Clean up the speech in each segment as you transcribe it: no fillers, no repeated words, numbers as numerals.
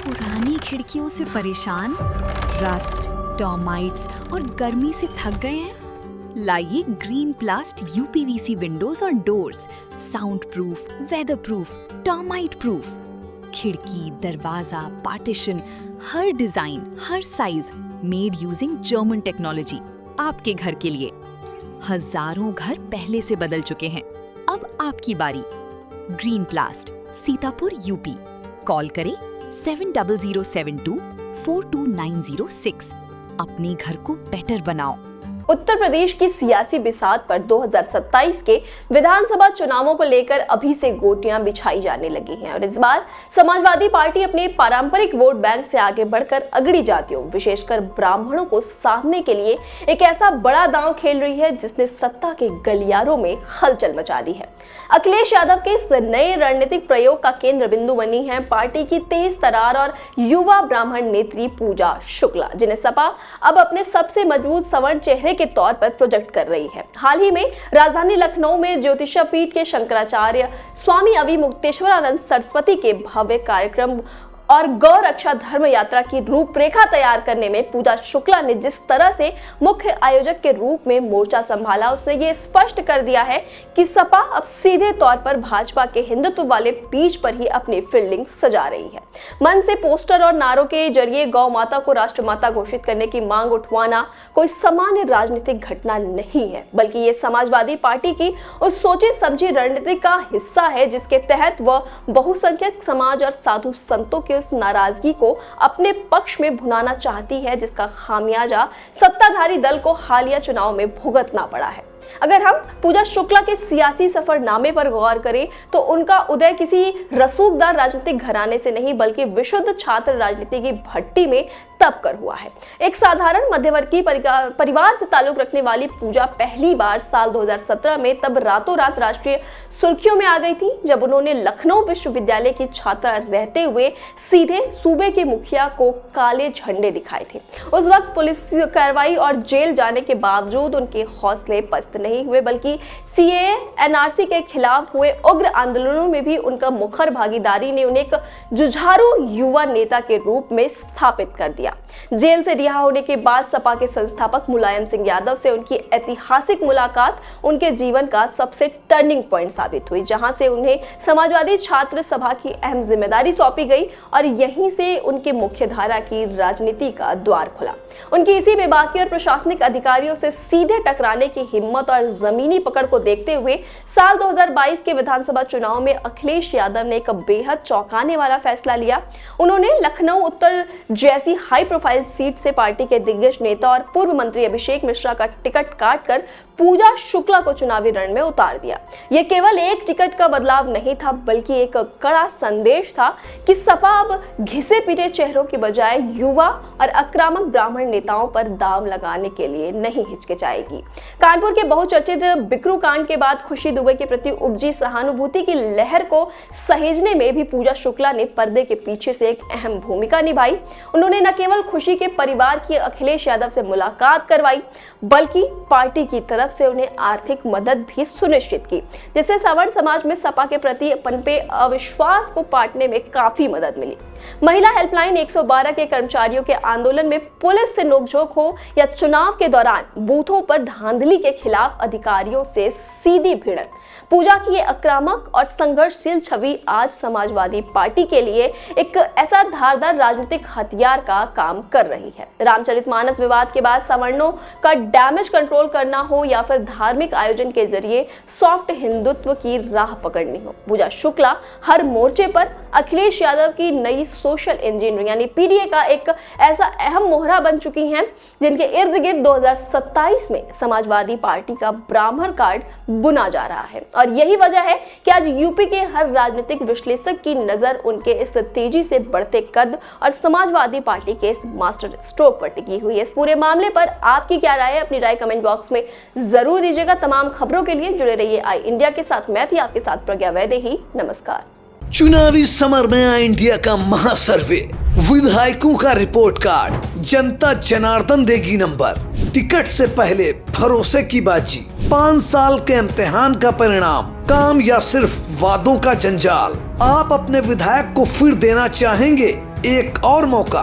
पुरानी खिड़कियों से परेशान, रस्ट, टर्माइट्स और गर्मी से थक गए हैं? लाइए ग्रीन प्लास्ट यूपीवीसी विंडोज और doors, sound proof, weather proof, termite proof. खिड़की, दरवाजा, पार्टीशन, हर डिजाइन, हर size, made using German technology, आपके घर के लिए। हजारों घर पहले से बदल चुके हैं, अब आपकी बारी। Green प्लास्ट, Sitapur, UP. कॉल करें 7072422906। अपने घर को बेटर बनाओ। उत्तर प्रदेश की सियासी बिसात पर 2027 के विधानसभा चुनावों को लेकर अभी से गोटियां बिछाई जाने लगी हैं और इस बार समाजवादी पार्टी अपने पारंपरिक वोट बैंक से आगे बढ़कर अगड़ी जातियों, विशेषकर ब्राह्मणों को साधने के लिए एक ऐसा बड़ा दांव खेल रही है जिसने सत्ता के गलियारों में हलचल मचा दी है। अखिलेश यादव के इस नए रणनीतिक प्रयोग का केंद्र बिंदु बनी है पार्टी की तेज तरार और युवा ब्राह्मण नेत्री पूजा शुक्ला, जिन्हें सपा अब अपने सबसे मजबूत सवर्ण चेहरे के तौर पर प्रोजेक्ट कर रही है। हाल ही में राजधानी लखनऊ में ज्योतिषा पीठ के शंकराचार्य स्वामी अविमुक्तेश्वरानंद सरस्वती के भव्य कार्यक्रम और गौ रक्षा धर्म यात्रा की रूपरेखा तैयार करने में पूजा शुक्ला ने जिस तरह से मुख्य आयोजक के रूप में मोर्चा संभाला, उसने ये स्पष्ट कर दिया है कि सपा अब सीधे तौर पर भाजपा के हिंदुत्व वाले पीच पर ही अपनी फील्डिंग सजा रही है। मन से पोस्टर और नारों के जरिए गौ माता को राष्ट्रमाता घोषित करने की मांग उठवाना कोई सामान्य राजनीतिक घटना नहीं है, बल्कि ये समाजवादी पार्टी की उस सोची समझी रणनीति का हिस्सा है जिसके तहत वह बहुसंख्यक समाज और साधु संतों के उस नाराजगी को अपने पक्ष में भुनाना चाहती है जिसका खामियाजा सत्ताधारी दल को हालिया चुनाव में भुगतना पड़ा है। अगर हम पूजा शुक्ला के सियासी सफरनामे पर गौर करें तो उनका उदय किसी रसूखदार राजनीतिक घराने से नहीं बल्कि विशुद्ध छात्र राजनीति की भट्टी में तब कर हुआ है। एक साधारण मध्यवर्गीय परिवार से ताल्लुक रखने वाली पूजा पहली बार साल 2017 में तब रातों रात राष्ट्रीय सुर्खियों में आ गई थी जब उन्होंने लखनऊ विश्वविद्यालय की छात्रा रहते हुए सीधे सूबे के मुखिया को काले झंडे दिखाए थे। उस वक्त पुलिस कार्रवाई और जेल जाने के बावजूद उनके हौसले पस्त नहीं हुए, बल्कि सीएए एनआरसी के खिलाफ हुए उग्र आंदोलनों में भी उनका मुखर भागीदारी ने उन्हें एक जुझारू युवा नेता के रूप में स्थापित कर दिया। जेल से रिहा होने के बाद सपा के संस्थापक मुलायम सिंह यादव से उनकी ऐतिहासिक मुलाकात उनके जीवन का सबसे टर्निंग पॉइंट साबित हुई, जहां से उन्हें समाजवादी छात्र सभा की अहम जिम्मेदारी सौंपी गई और यहीं से उनके मुख्यधारा की राजनीति का द्वार खुला। उनकी इसी बेबाकी और प्रशासनिक अधिकारियों से सीधे टकराने की हिम्मत और जमीनी पकड़ को देखते हुए साल 2022 के विधानसभा चुनाव में अखिलेश यादव ने एक बेहद चौंकाने वाला फैसला लिया। उन्होंने लखनऊ उत्तर जैसी हाई प्रोफाइल सीट से पार्टी के दिग्गज नेता और पूर्व मंत्री अभिषेक मिश्रा का टिकट काटकर पूजा शुक्ला को चुनावी रण में उतार दिया। यह केवल एक टिकट का बदलाव नहीं था बल्कि एक कड़ा संदेश था कि सपा अब घिसे पीटे चेहरों के बजाय युवा और आक्रामक ब्राह्मण नेताओं पर दांव लगाने के लिए नहीं हिचकिचाएगी। कानपुर के बहुचर्चित बिकरू कांड के बाद खुशी दुबे के प्रति उपजी सहानुभूति की लहर को सहेजने में भी पूजा शुक्ला ने पर्दे के पीछे से एक अहम भूमिका निभाई। उन्होंने न केवल खुशी के परिवार की अखिलेश यादव से मुलाकात करवाई बल्कि पार्टी की तरफ से उन्हें आर्थिक मदद भी सुनिश्चित की, जिससे सवर्ण समाज में सपा के प्रति पनपे अविश्वास को पाटने में काफी मदद मिली। महिला हेल्पलाइन 112 के कर्मचारियों के आंदोलन में पुलिस से नोकझोंक हो या चुनाव के दौरान बूथों पर धांधली के खिलाफ अधिकारियों से सीधी भिड़ंत, पूजा की ये आक्रामक और संघर्षशील छवि आज समाजवादी पार्टी के लिए एक ऐसा धारदार राजनीतिक हथियार का काम कर रही है। रामचरितमानस विवाद के बाद सवर्णों का डैमेज कंट्रोल करना हो या फिर धार्मिक आयोजन के जरिए सॉफ्ट हिंदुत्व की राह पकड़नी हो, पूजा शुक्ला हर मोर्चे पर अखिलेश यादव की नई सोशल इंजीनियरिंग यानी पीडीए का एक ऐसा अहम मोहरा बन चुकी हैं जिनके इर्द गिर्द 2027 में समाजवादी पार्टी का ब्राह्मण कार्ड बुना जा रहा है। और यही वजह है कि आज यूपी के हर राजनीतिक विश्लेषक की नजर उनके इस तेजी से बढ़ते कद और समाजवादी पार्टी के इस मास्टर स्ट्रोक पर टिकी हुई है। इस पूरे मामले पर आपकी क्या राय है? अपनी राय कमेंट बॉक्स में जरूर दीजिएगा। तमाम खबरों के लिए जुड़े रहिए आई इंडिया के साथ। मैं थी आपके साथ प्रज्ञा वैदेही। नमस्कार। चुनावी समर में आई इंडिया का महासर्वे, विधायकों का रिपोर्ट कार्ड, जनता जनार्दन देगी नंबर, टिकट से पहले भरोसे की बाजी, 5 साल के इम्तिहान का परिणाम, काम या सिर्फ वादों का जंजाल। आप अपने विधायक को फिर देना चाहेंगे एक और मौका।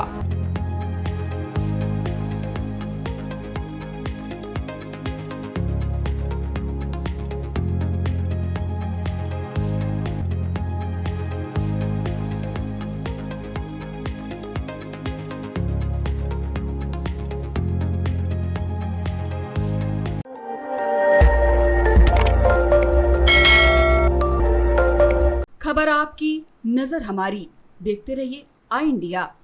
खबर आपकी, नजर हमारी। देखते रहिए आई इंडिया।